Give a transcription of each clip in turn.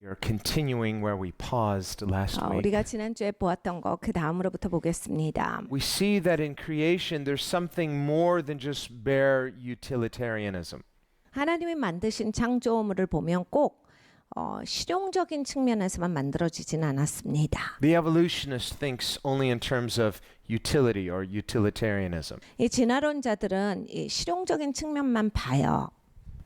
We're continuing where we paused last week. 우리가 지난주에 보았던 거 그 다음으로부터 보겠습니다. We see that in creation there's something more than just bare utilitarianism. 하나님이 만드신 창조물을 보면 꼭 실용적인 측면에서만 만들어지진 않았습니다. The evolutionist thinks only in terms of utility or utilitarianism. 이 진화론자들은 이 실용적인 측면만 봐요.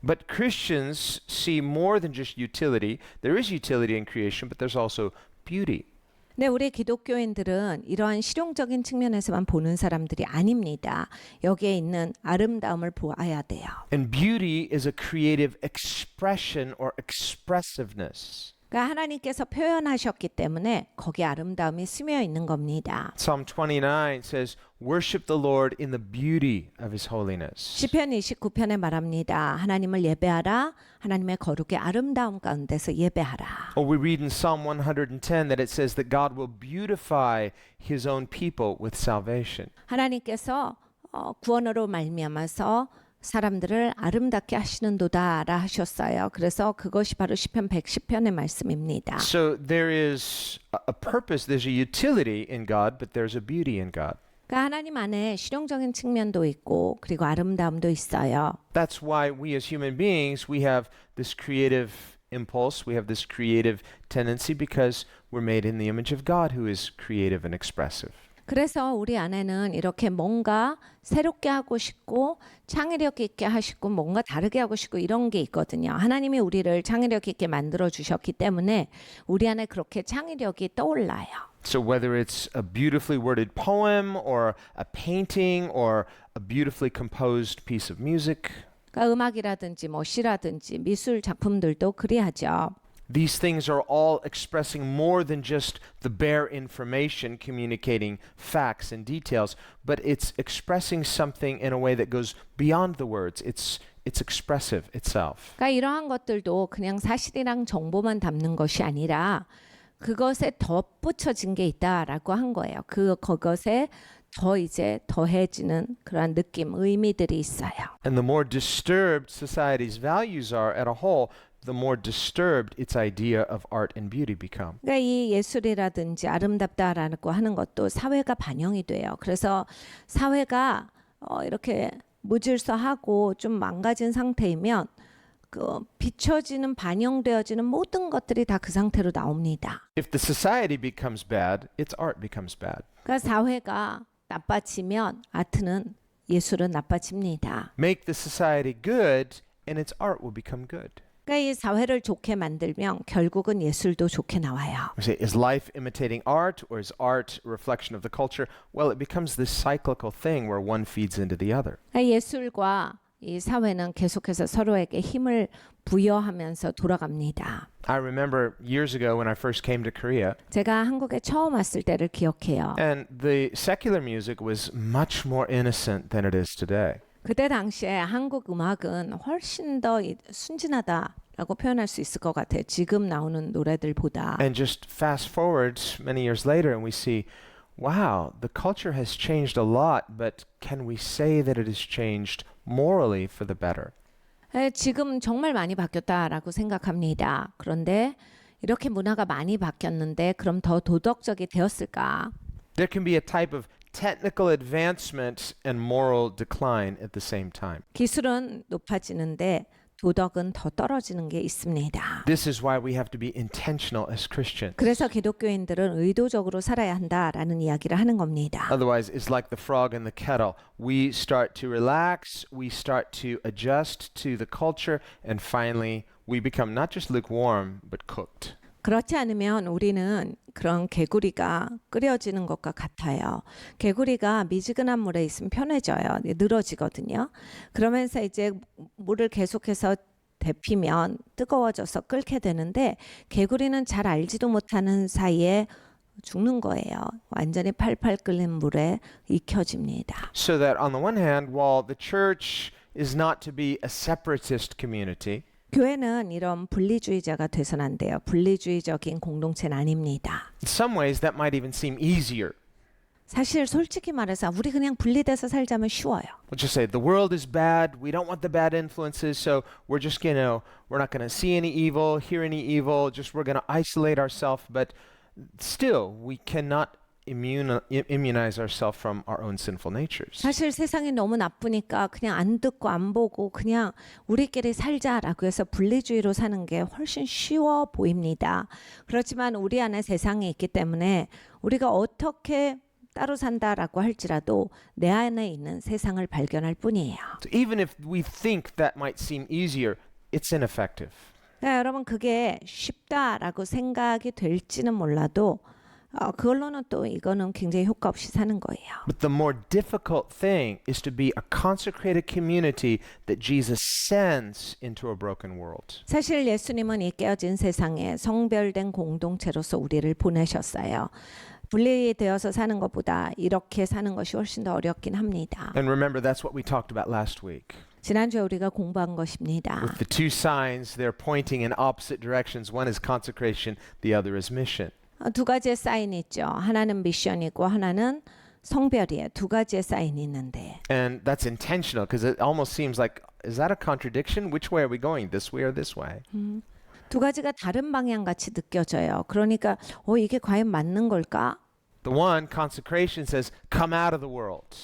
But Christians see more than just utility. There is utility in creation, but there's also beauty. 네, 우리 기독교인들은 이러한 실용적인 측면에서만 보는 사람들이 아닙니다. 여기에 있는 아름다움을 보아야 돼요. And beauty is a creative expression or expressiveness. 그러니까 하나님께서 표현하셨기 때문에 거기에 아름다움이 스며 있는 겁니다. Psalm 29 says, "Worship the Lord in the beauty of his holiness." 시편 29편에 말합니다. 하나님을 예배하라. 하나님의 거룩의 아름다움 가운데서 예배하라. Or we read in Psalm 110 that it says that God will beautify his own people with salvation. 하나님께서 구원으로 말미암아서 사람들을 아름답게 하시는도다라 하셨어요. 그래서 그것이 바로 시편 110편의 말씀입니다. So there is a purpose, there's a utility in God, but there's a beauty in God. 그러니까 하나님 안에 실용적인 측면도 있고 그리고 아름다움도 있어요. That's why we as human beings, we have this creative impulse, we have this creative tendency because we're made in the image of God who is creative and expressive. 그래서 우리 안에는 이렇게 뭔가 새롭게 하고 싶고 창의력 있게 하시고 뭔가 다르게 하고 싶고 이런 게 있거든요. 하나님이 우리를 창의력 있게 만들어 주셨기 때문에 우리 안에 그렇게 창의력이 떠올라요. So whether it's a beautifully worded poem or a painting or a beautifully composed piece of music, 그러니까 음악이라든지 뭐 시라든지 미술 작품들도 그리하죠. these things are all expressing more than just the bare information communicating facts and details, but it's expressing something in a way that goes beyond the words. It's expressive itself. 그러니까 이러한 것들도 그냥 사실이랑 정보만 담는 것이 아니라 그것에 덧붙여진 게 있다라고 한 거예요. 그것에 더 이제 더해지는 그러한 느낌, 의미들이 있어요. And the more disturbed society's values are at a whole, the more disturbed its idea of art and beauty become. 그러니까 이 예술이라든지 아름답다라고 하는 것도 사회가 반영이 돼요. 그래서 사회가 이렇게 무질서하고 좀 망가진 상태이면 그 비춰지는 반영되어지는 모든 것들이 다 그 상태로 나옵니다. If the society becomes bad, its art becomes bad. 그러니까 사회가 나빠지면 아트는 예술은 나빠집니다. Make the society good, and its art will become good. 그러니까 이 사회를 좋게 만들면 결국은 예술도 좋게 나와요. We say, is life imitating art, or is art a reflection of the culture? Well, it becomes this cyclical thing where one feeds into the other. 그러니까 예술과 이 사회는 계속해서 서로에게 힘을 부여하면서 돌아갑니다. I remember years ago when I first came to Korea, 제가 한국에 처음 왔을 때를 기억해요. and the secular music was much more innocent than it is today. 그때 당시에 한국 음악은 훨씬 더 순진하다라고 표현할 수 있을 것 같아요. 지금 나오는 노래들보다. And just fast forward many years later, and we see, wow, the culture has changed a lot, but can we say that it has changed morally for the better? 지금 정말 많이 바뀌었다라고 생각합니다. 그런데 이렇게 문화가 많이 바뀌었는데 그럼 더 도덕적이 되었을까? There can be a type of technical advancement and moral decline at the same time. 기술은 높아지는데 도덕은 더 떨어지는 게 있습니다. This is why we have to be intentional as Christians. 그래서 기독교인들은 의도적으로 살아야 한다라는 이야기를 하는 겁니다. Otherwise, it's like the frog in the kettle. We start to relax, we start to adjust to the culture, and finally we become not just lukewarm, but cooked. 그렇지 않으면 우리는 그런 개구리가 끓여지는 것과 같아요. 개구리가 미지근한 물에 있으면 편해져요. 늘어지거든요. 그러면서 이제 물을 계속해서 데피면 뜨거워져서 끓게 되는데 개구리는 잘 알지도 못하는 사이에 죽는 거예요. 완전히 팔팔 끓는 물에 익혀집니다. So that on the one hand, while the church is not to be a separatist community, 교회는 이런 분리주의자가 돼서는 안 돼요. 분리주의적인 공동체는 아닙니다. in some ways that might even seem easier. 사실 솔직히 말해서 우리 그냥 분리돼서 살자면 쉬워요. We'll just say the world is bad. We don't want the bad influences, so we're just we're not going to see any evil, hear any evil. Just we're going to isolate ourselves. But still, we cannot immunize ourselves from our own sinful natures. 사실 세상이 너무 나쁘니까 그냥 안 듣고 안 보고 그냥 우리끼리 살자라고 해서 분리주의로 사는 게 훨씬 쉬워 보입니다. 그렇지만 우리 안에 세상이 있기 때문에 우리가 어떻게 따로 산다라고 할지라도 내 안에 있는 세상을 발견할 뿐이에요. So even if we think that might seem easier, it's ineffective. 그러니까 여러분 그게 쉽다라고 생각이 될지는 몰라도 그걸로는 또 이거는 굉장히 효과 없이 사는 거예요. But the more difficult thing is to be a consecrated community that Jesus sends into a broken world. 사실 예수님은 이 깨어진 세상에 성별된 공동체로서 우리를 보내셨어요. 분리되어서 사는 것보다 이렇게 사는 것이 훨씬 더 어렵긴 합니다. And remember, that's what we talked about last week. 지난주에 우리가 공부한 것입니다. With the two signs, they're pointing in opposite directions. One is consecration, the other is mission. 두 가지의 사인이 있죠. 하나는 미션이고 하나는 성별이에요. 두 가지의 사인이 있는데. And that's intentional because it almost seems like, is that a contradiction? Which way are we going? This way or this way? 두 가지가 다른 방향 같이 느껴져요. 그러니까 이게 과연 맞는 걸까? The one, consecration, says, come out of the world.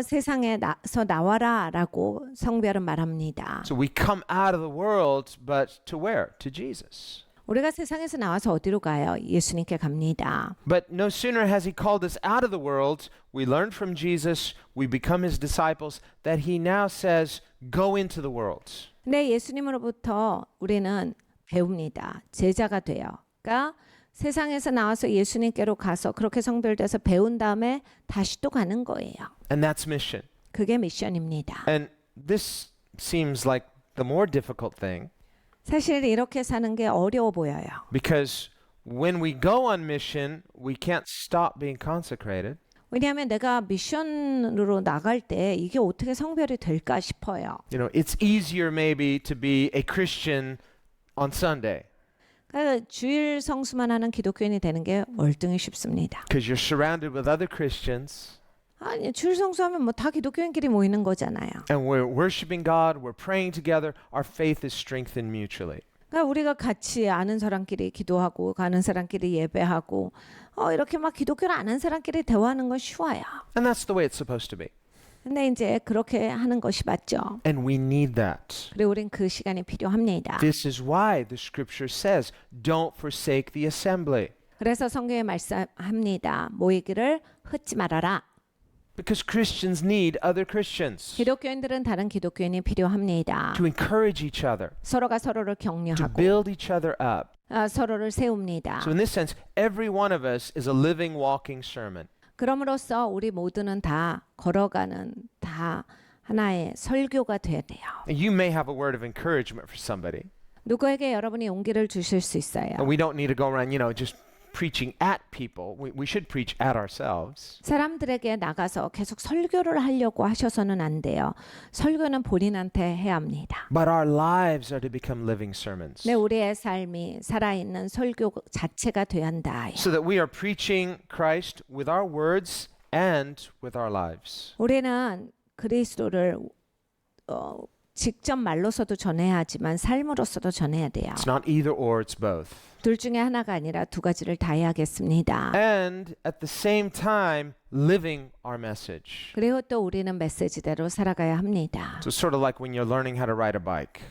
세상에서 나와라라고 성별은 말합니다. So we come out of the world, but to where? To Jesus. 우리가 세상에서 나와서 어디로 가요? 예수님께 갑니다. But no sooner has he called us out of the world, we learn from Jesus, we become his disciples, that he now says, go into the world. 근데 예수님으로부터 우리는 배웁니다. 제자가 돼요. 그러니까 세상에서 나와서 예수님께로 가서 그렇게 성별돼서 배운 다음에 다시 또 가는 거예요. And that's mission. 그게 미션입니다. And this seems like the more difficult thing 사실 이렇게 사는 게 어려워 보여요. because when we go on mission, we can't stop being consecrated. 왜냐하면 내가 미션으로 나갈 때 이게 어떻게 성별이 될까 싶어요. You know, it's easier maybe to be a Christian on Sunday 그러니까 주일 성수만 하는 기독교인이 되는 게 월등히 쉽습니다. because you're surrounded with other Christians 아니 주일 성수하면 뭐 다 기독교인끼리 모이는 거잖아요. and we're worshiping God, we're praying together, our faith is strengthened mutually. 그러니까 우리가 같이 아는 사람끼리 기도하고 가는 사람끼리 예배하고 이렇게 막 기독교를 아는 사람끼리 대화하는 건 쉬워요. And that's the way it's supposed to be. 근데 이제 그렇게 하는 것이 맞죠. And we need that. 그리고 우린 그 시간이 필요합니다. This is why the scripture says, don't forsake the assembly. 그래서 성경에 말씀합니다. 모이기를 흩지 말아라. Because Christians need other Christians 기독교인들은 다른 기독교인이 필요합니다. to encourage each other, 서로가 서로를 to 격려하고 build each other up. 서로를 세웁니다. So in this sense, every one of us is a living, walking sermon. 그럼으로써 우리 모두는 다 걸어가는 다 하나의 설교가 돼야 돼요. And you may have a word of encouragement for somebody. 누구에게 여러분이 용기를 주실 수 있어요. And we don't need to go around, just preaching at people. We should preach at ourselves. 사람들에게 나가서 계속 설교를 하려고 하셔서는 안 돼요. 설교는 본인한테 해야 합니다. But our lives are to become living sermons. 네, 우리의 삶이 살아있는 설교 자체가 돼야 한다. So that we are preaching Christ with our words and with our lives. 우리는 그리스도를 직접 말로서도 전해야 하지만 삶으로서도 전해야 돼요. It's not either or, it's both. 둘 중에 하나가 아니라 두 가지를 다 해야겠습니다. And at the same time, living our message. 그리고 또 우리는 메시지대로 살아가야 합니다. So it's sort of like when you're learning how to ride a bike.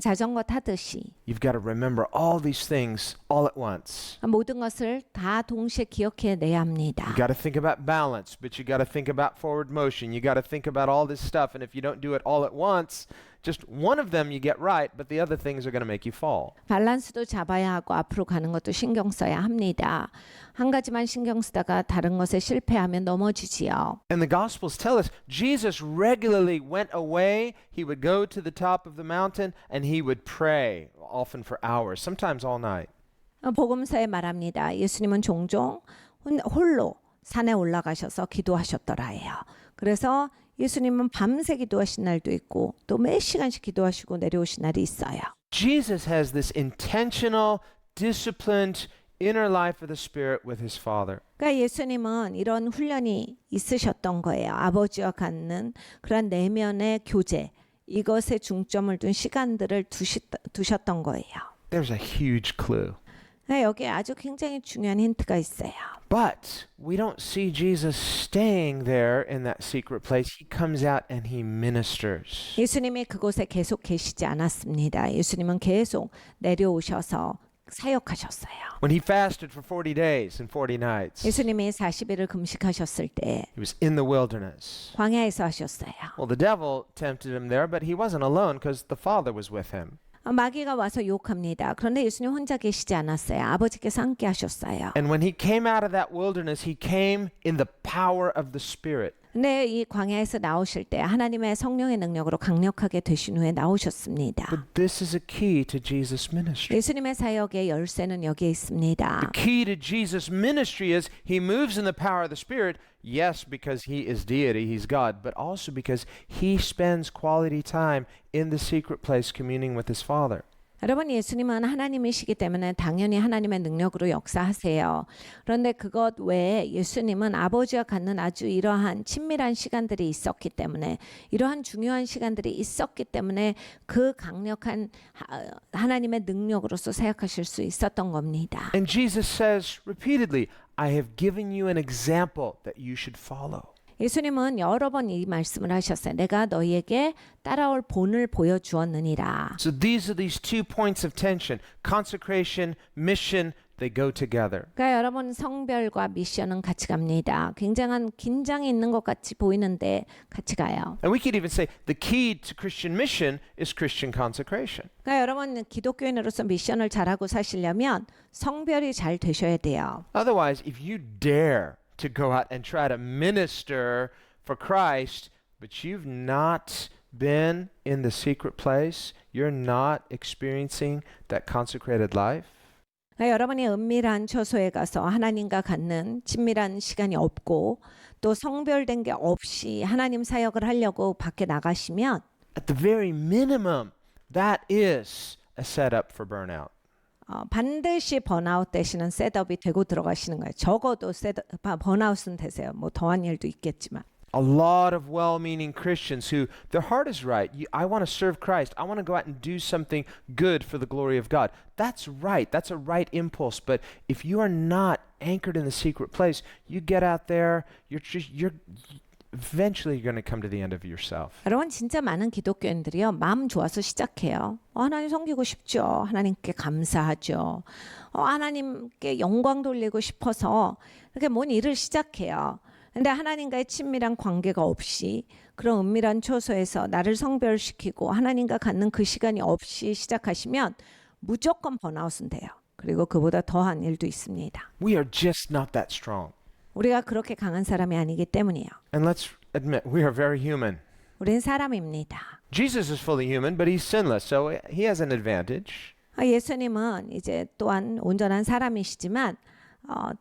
자전거 타듯이 You've got to remember all these things all at once. 모든 것을 다 동시에 기억해내야 합니다. You got to think about balance, but you got to think about forward motion. You got to think about all this stuff, and if you don't do it all at once, just one of them you get right, but the other things are going to make you fall. 밸런스도 잡아야 하고 앞으로 가는 것도 신경 써야 합니다. 한 가지만 신경 쓰다가 다른 것에 실패하면 넘어지지요. And the Gospels tell us Jesus regularly went away. He would go to the top of the mountain and he would pray, often for hours, sometimes all night. 복음서에 말합니다. 예수님은 종종 홀로 산에 올라가셔서 기도하셨더라 해요. 그래서 예수님은 밤새 기도하신 날도 있고 또 몇 시간씩 기도하시고 내려오신 날이 있어요. Jesus has this intentional, disciplined, inner life of the Spirit with his Father. 그러니까 예수님은 이런 훈련이 있으셨던 거예요. 아버지와 갖는 그런 내면의 교제, 이것에 중점을 둔 시간들을 두셨던 거예요. There's a huge clue. 그러니까 여기에 아주 굉장히 중요한 힌트가 있어요. But we don't see Jesus staying there in that secret place. He comes out and he ministers. 예수님이 그곳에 계속 계시지 않았습니다. 예수님은 계속 내려오셔서 사역하셨어요. When he fasted for 40 days and 40 nights, 예수님이 40일을 금식하셨을 때 he was in the wilderness. 광야에서 하셨어요. Well, the devil tempted him there, but he wasn't alone because the Father was with him. 마귀가 와서 유혹합니다. 그런데 예수님 혼자 계시지 않았어요. 아버지께서 함께 하셨어요. And when he came out of that wilderness, he came in the power of the Spirit. 근데 이 광야에서 나오실 때 하나님의 성령의 능력으로 강력하게 되신 후에 나오셨습니다. But this is a key to Jesus' ministry. 예수님의 사역의 열쇠는 여기에 있습니다. The key to Jesus' ministry is he moves in the power of the Spirit, yes, because he is deity, he's God, but also because he spends quality time in the secret place communing with his Father. 여러분, 예수님은 하나님이시기 때문에 당연히 하나님의 능력으로 역사하세요. 그런데 그것 외에 예수님은 아버지와 갖는 아주 이러한 친밀한 시간들이 있었기 때문에, 이러한 중요한 시간들이 있었기 때문에 그 강력한 하나님의 능력으로서 사역하실 수 있었던 겁니다. And Jesus says repeatedly, I have given you an example that you should follow. 예수님은 여러 번 이 말씀을 하셨어요. 내가 너희에게 따라올 본을 보여주었느니라. So these two points of tension, consecration, mission, they go together. 그러니까 여러분, 성별과 미션은 같이 갑니다. 굉장한 긴장이 있는 것 같이 보이는데 같이 가요. And we could even say the key to Christian mission is Christian consecration. 그러니까 여러분, 기독교인으로서 미션을 잘하고 사시려면 성별이 잘 되셔야 돼요. Otherwise, if you dare to go out and try to minister for Christ, but you've not been in the secret place, you're not experiencing that consecrated life. 그러니까 여러분이 은밀한 처소에 가서 하나님과 갖는 친밀한 시간이 없고 또 성별된 게 없이 하나님 사역을 하려고 밖에 나가시면 At the very minimum, that is a setup for burnout. 반드시 번아웃 되시는 셋업이 되고 들어가시는 거예요. 적어도 번아웃은 되세요. 뭐 더한 일도 있겠지만. A lot of well-meaning Christians who their heart is right. I want to serve Christ. I want to go out and do something good for the glory of God. That's right. That's a right impulse. But if you are not anchored in the secret place, you get out there, eventually you're going to come to the end of yourself. 여러분, 진짜 많은 기독교인들이요, 마음 좋아서 시작해요. 하나님 섬기고 싶죠. 하나님께 감사하죠. 하나님께 영광 돌리고 싶어서 이렇게 뭔 일을 시작해요. 근데 하나님과의 친밀한 관계가 없이 그런 은밀한 처소에서 나를 성별시키고 하나님과 갖는 그 시간이 없이 시작하시면 무조건 번아웃은 돼요. 그리고 그보다 더한 일도 있습니다. We are just not that strong. 우리가 그렇게 강한 사람이 아니기 때문이에요. And let's admit, we are very human. 우린 사람입니다. Jesus is fully human, but he's sinless, so he has an advantage. 예수님은 이제 또한 온전한 사람이시지만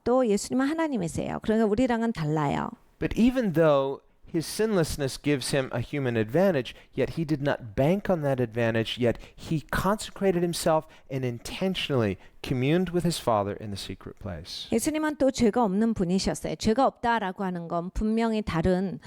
또 예수님은 하나님이세요. 그러니까 우리랑은 달라요. But even though his sinlessness gives him a human advantage, yet he did not bank on that advantage, yet he consecrated himself and intentionally communed with his Father in the secret place. 예수님은 또 죄가 없는 분이셨어요. 죄가 없다라고 하는 건 분명히 다른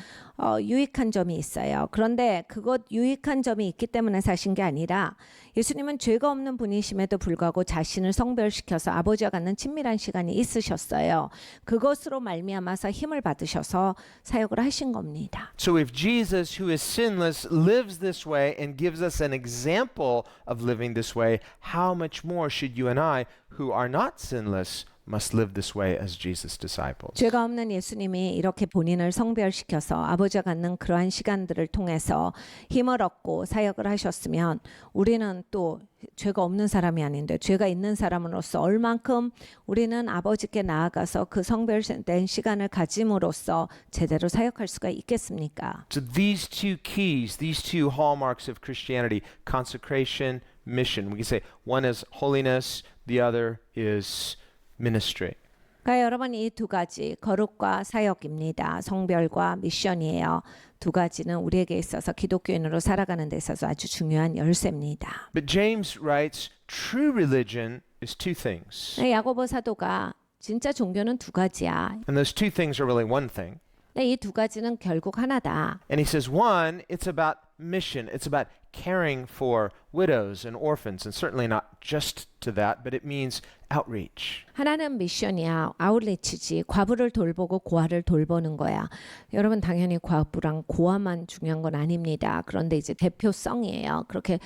유익한 점이 있어요. 그런데 그것 유익한 점이 있기 때문에 사신 게 아니라 예수님은 죄가 없는 분이심에도 불구하고 자신을 성별시켜서 아버지와 갖는 친밀한 시간이 있으셨어요. 그것으로 말미암아서 힘을 받으셔서 사역을 하신 겁니다. So if Jesus, who is sinless, lives this way and gives us an example of living this way, how much more should you and I, who are not sinless, must live this way as Jesus' disciples. 죄가 없는 예수님이 이렇게 본인을 성별시켜서 아버지와 갖는 그러한 시간들을 통해서 힘을 얻고 사역을 하셨으면 우리는 또 죄가 없는 사람이 아닌데 죄가 있는 사람으로서 얼만큼 우리는 아버지께 나아가서 그 성별된 시간을 가짐으로써 제대로 사역할 수가 있겠습니까? So these two keys, these two hallmarks of Christianity, consecration, mission. We can say one is holiness, the other is ministry. 그러니까 여러분, 이 두 가지 거룩과 사역입니다. 성별과 미션이에요. 두 가지는 우리에게 있어서 기독교인으로 살아가는 데 있어서 아주 중요한 열쇠입니다. But James writes, true religion is two things. 야고보 사도가 진짜 종교는 두 가지야. And those two things are really one thing. 이 두 가지는 결국 하나다. And he says, one, it's about mission. It's about caring for widows and orphans, and certainly not just to that, but it means outreach. 하나는 미션이야. 아웃리치지. 과부를 돌보고 고아를 돌보는 거야. 여러분 당연히 과부랑 고아만 중요한 건 아닙니다. 그런데 이제 대표성이에요. 그렇게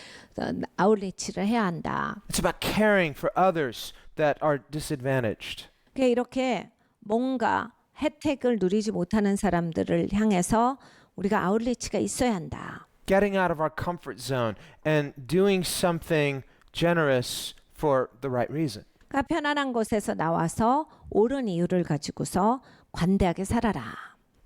아웃리치를 해야 한다. It's about caring for others that are disadvantaged. 이렇게 뭔가 혜택을 누리지 못하는 사람들을 향해서 우리가 아웃리치가 있어야 한다. Getting out of our comfort zone and doing something generous for the right reason. 그러니까 편안한 곳에서 나와서 옳은 이유를 가지고서 관대하게 살아라.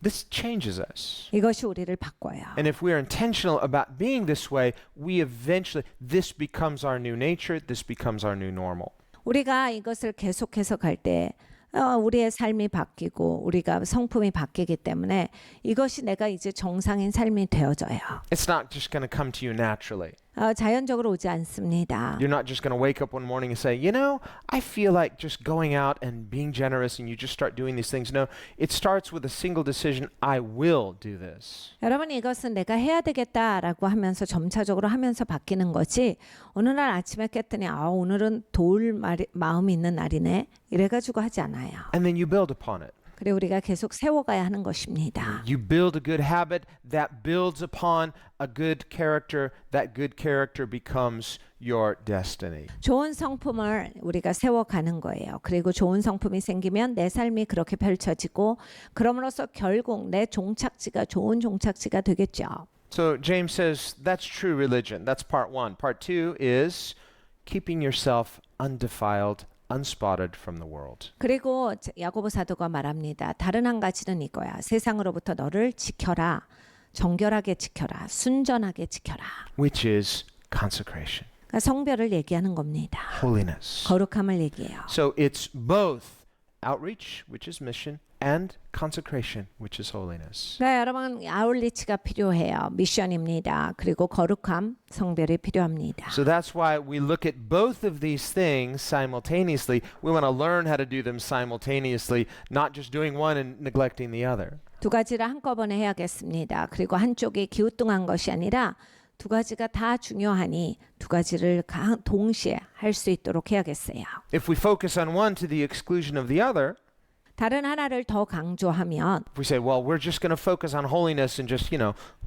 This changes us. 이것이 우리를 바꿔요. And if we are intentional about being this way, this becomes our new nature, this becomes our new normal. 우리가 이것을 계속해서 갈 때 우리의 삶이 바뀌고 우리가 성품이 바뀌기 때문에 이것이 내가 이제 정상인 삶이 되어져요. It's not just going to come to you naturally. 자연적으로 오지 않습니다. You're not just going to wake up one morning and say, you know, I feel like just going out and being generous and you just start doing these things. No, it starts with a single decision, I will do this. 여러분 이것은 내가 해야 되겠다라고 하면서 점차적으로 하면서 바뀌는 거지 어느 날 아침에 깼더니 오늘은 도울 마음이 있는 날이네 이래가지고 하지 않아요. And then you build upon it. 그리고 우리가 계속 세워가야 하는 것입니다. You build a good habit that builds upon a good character. That good character becomes your destiny. 좋은 성품을 우리가 세워가는 거예요. 그리고 좋은 성품이 생기면 내 삶이 그렇게 펼쳐지고 그럼으로써 결국 내 종착지가 좋은 종착지가 되겠죠. So James says that's true religion. That's part one. Part two is keeping yourself undefiled, unspotted from the world. 그리고 야고보 사도가 말합니다. 다른 한 가지는 이거야. 세상으로부터 너를 지켜라. 정결하게 지켜라. 순전하게 지켜라. Which is consecration. 그러니까 성별을 얘기하는 겁니다. Holiness. 거룩함을 얘기해요. So it's both outreach, which is mission, and consecration, which is holiness. 그러니까 여러분 아웃리치가 필요해요. 미션입니다. 그리고 거룩함, 성별이 필요합니다. So that's why we look at both of these things simultaneously. We want to learn how to do them simultaneously, not just doing one and neglecting the other. 두 가지를 한꺼번에 해야겠습니다. 그리고 한쪽이 기우뚱한 것이 아니라 두 가지가 다 중요하니 두 가지를 동시에 할 수 있도록 해야겠어요. If we focus on one to the exclusion of the other, 다른 하나를 더 강조하면 if we say, well, we're just going to focus on holiness and just,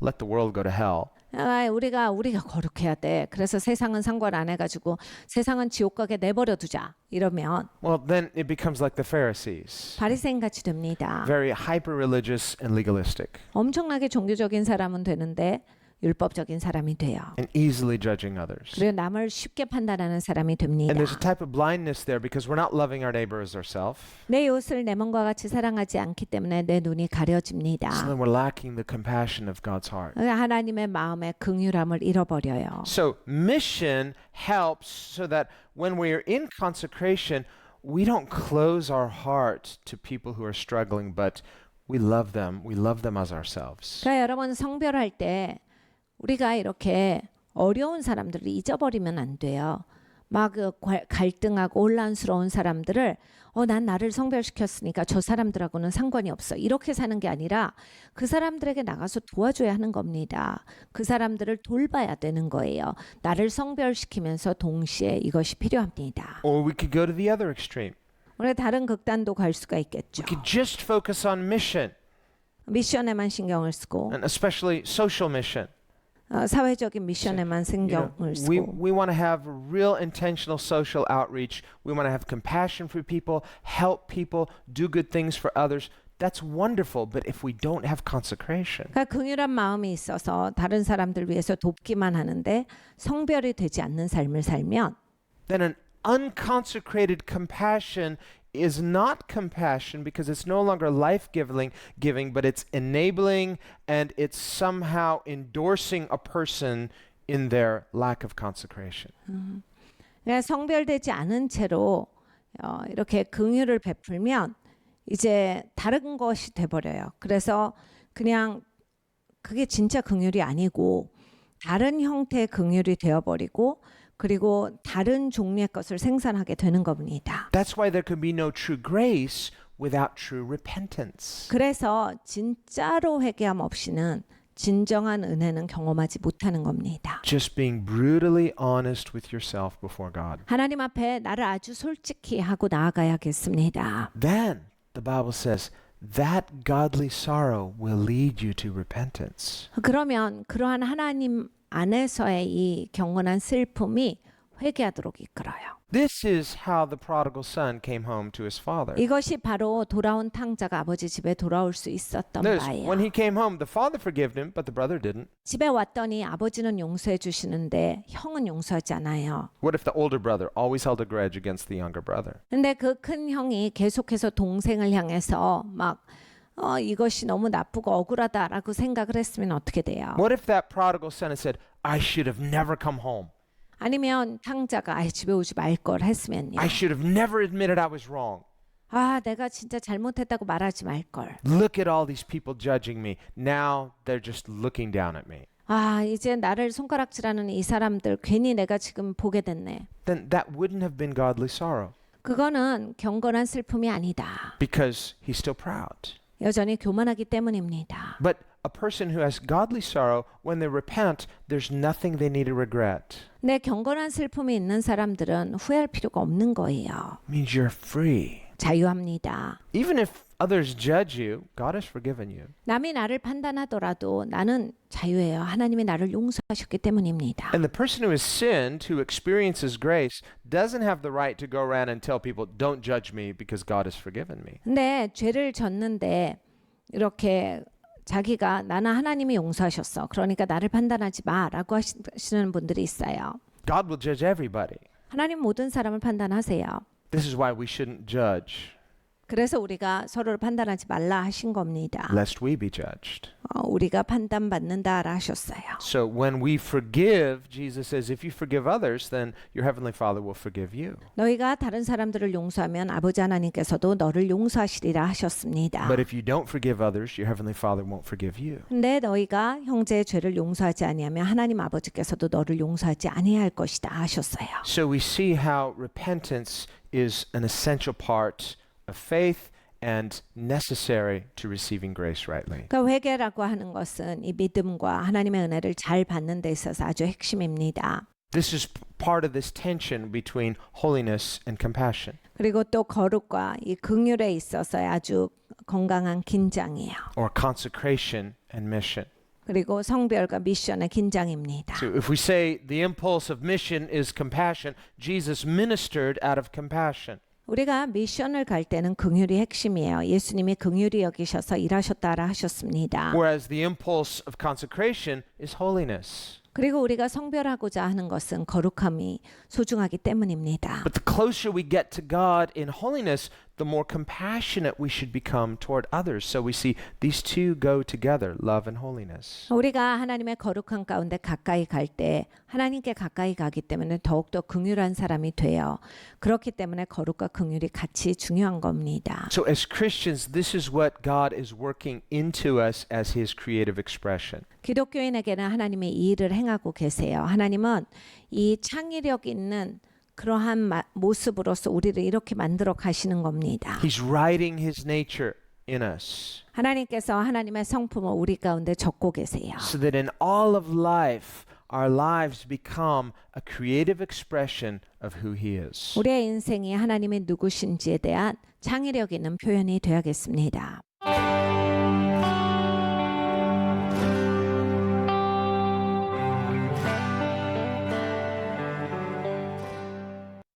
let the world go to hell. 우리가 거룩해야 돼. 그래서 세상은 상관 안 해가지고 세상은 지옥 가게 내버려 두자. 이러면 Well, then it becomes like the Pharisees, 바리새인 같이 됩니다. very hyper-religious and legalistic, 엄청나게 종교적인 사람은 되는데 율법적인 사람이 돼요. and easily judging others. 그리고 남을 쉽게 판단하는 사람이 됩니다. And there's a type of blindness there because we're not loving our neighbor as ourselves. 내 이웃을 내 몸과 같이 사랑하지 않기 때문에 내 눈이 가려집니다. So then we're lacking the compassion of God's heart. 하나님의 마음의 긍휼함을 잃어버려요. So mission helps so that when we are in consecration, we don't close our heart to people who are struggling, but we love them. We love them as ourselves. 그러니까 여러분 성별할 때 우리가 이렇게 어려운 사람들을 잊어버리면 안 돼요. 막 갈등하고 혼란스러운 사람들을 난 나를 성별시켰으니까 저 사람들하고는 상관이 없어. 이렇게 사는 게 아니라 그 사람들에게 나가서 도와줘야 하는 겁니다. 그 사람들을 돌봐야 되는 거예요. 나를 성별시키면서 동시에 이것이 필요합니다. Or we could go to the other extreme. 우리가 다른 극단도 갈 수가 있겠죠. We could just focus on mission, 미션에만 신경을 쓰고 and especially social mission. 사회적인 미션에만 신경을 We 쓰고 want to have real intentional social outreach. We want to have compassion for people, help people, do good things for others. That's wonderful, but if we don't have consecration, 그러니까 긍휼한 마음이 있어서 다른 사람들 위해서 돕기만 하는데 성별이 되지 않는 삶을 살면 then an unconsecrated compassion is not compassion because it's no longer life-giving, but it's enabling and it's somehow endorsing a person in their lack of consecration. 그러니까 성별되지 않은 채로 이렇게 긍휼을 베풀면 이제 다른 것이 돼버려요. 그래서 그냥 그게 진짜 긍휼이 아니고 다른 형태의 긍휼이 되어버리고 그리고 다른 종류의 것을 생산하게 되는 겁니다. That's why there can be no true grace without true repentance. 그래서 진짜로 회개함 없이는 진정한 은혜는 경험하지 못하는 겁니다. Just being brutally honest with yourself before God. 하나님 앞에 나를 아주 솔직히 하고 나아가야겠습니다. Then the Bible says that godly sorrow will lead you to repentance. 그러면 그러한 하나님 안에서의 이 경건한 슬픔이 회개하도록 이끌어요. This is how the prodigal son came home to his father. 이것이 바로 돌아온 탕자가 아버지 집에 돌아올 수 있었던 Notice, 바예요. when he came home, the father forgave him, but the brother didn't. 집에 왔더니 아버지는 용서해 주시는데 형은 용서하지 않아요. What if the older brother always held a grudge against the younger brother? 근데 그 큰 형이 계속해서 동생을 향해서 막 이것이 너무 나쁘고 억울하다라고 생각을 했으면 어떻게 돼요? What if that prodigal son had said, I should have never come home. 아니면 탕자가 아예 집에 오지 말 걸 했으면요. I should have never admitted I was wrong. 아, 내가 진짜 잘못했다고 말하지 말 걸. Look at all these people judging me. Now they're just looking down at me. 아, 이제 나를 손가락질하는 이 사람들 괜히 내가 지금 보게 됐네. Then that wouldn't have been godly sorrow 그거는 경건한 슬픔이 아니다. because he's still proud. 여전히 교만하기 때문입니다. But a person who has godly sorrow, when they repent, there's nothing they need to regret. 내 경건한 슬픔이 있는 사람들은 후회할 필요가 없는 거예요. It means you're free. 자유합니다. Even if others judge you, God has forgiven you. 남이 나를 판단하더라도 나는 자유해요. 하나님이 나를 용서하셨기 때문입니다. And the person who has sinned, who experiences grace, doesn't have the right to go around and tell people, don't judge me because God has forgiven me. 근데 죄를 졌는데 이렇게 자기가 나는 하나님이 용서하셨어. 그러니까 나를 판단하지 마라고 하시는 분들이 있어요. God will judge everybody. 하나님 모든 사람을 판단하세요. This is why we shouldn't judge, 그래서 우리가 서로를 판단하지 말라 하신 겁니다. lest we be judged. 우리가 판단받는다라 하셨어요. So when we forgive, Jesus says, if you forgive others, then your heavenly Father will forgive you. 너희가 다른 사람들을 용서하면 아버지 하나님께서도 너를 용서하시리라 하셨습니다. But if you don't forgive others, your heavenly Father won't forgive you. 근데 너희가 형제의 죄를 용서하지 아니하면 하나님 아버지께서도 너를 용서하지 아니할 것이다 하셨어요. So we see how repentance is an essential part of faith and necessary to receiving grace rightly. 그러니까 회개라고 하는 것은 이 믿음과 하나님의 은혜를 잘 받는 데 있어서 아주 핵심입니다. This is part of this tension between holiness and compassion, 그리고 또 거룩과 이 긍휼에 있어서의 아주 건강한 긴장이에요. or consecration and mission. 그리고 성별과 미션의 긴장입니다. So if we say the impulse of mission is compassion, Jesus ministered out of compassion. 우리가 미션을 갈 때는 긍휼이 핵심이에요. 예수님이 긍휼히 여기셔서 일하셨다라 하셨습니다. Whereas the impulse of consecration is holiness. 그리고 우리가 성별하고자 하는 것은 거룩함이 소중하기 때문입니다. But the closer we get to God in holiness, the more compassionate we should become toward others. So we see these two go together, love and holiness. 우리가 하나님의 거룩한 가운데 가까이 갈 때 하나님께 가까이 가기 때문에 더욱더 긍휼한 사람이 돼요. 그렇기 때문에 거룩과 긍휼이 같이 중요한 겁니다. So as Christians, this is what God is working into us as His creative expression. 기독교인에게는 하나님이 이 일을 행하고 계세요. 하나님은 이 창의력 있는 그러한 모습으로서 우리를 이렇게 만들어 가시는 겁니다. He's writing His nature in us 하나님께서 하나님의 성품을 우리 가운데 적고 계세요. so that in all of life, our lives become a creative expression of who He is. 우리의 인생이 하나님이 누구신지에 대한 창의력 있는 표현이 되어야겠습니다.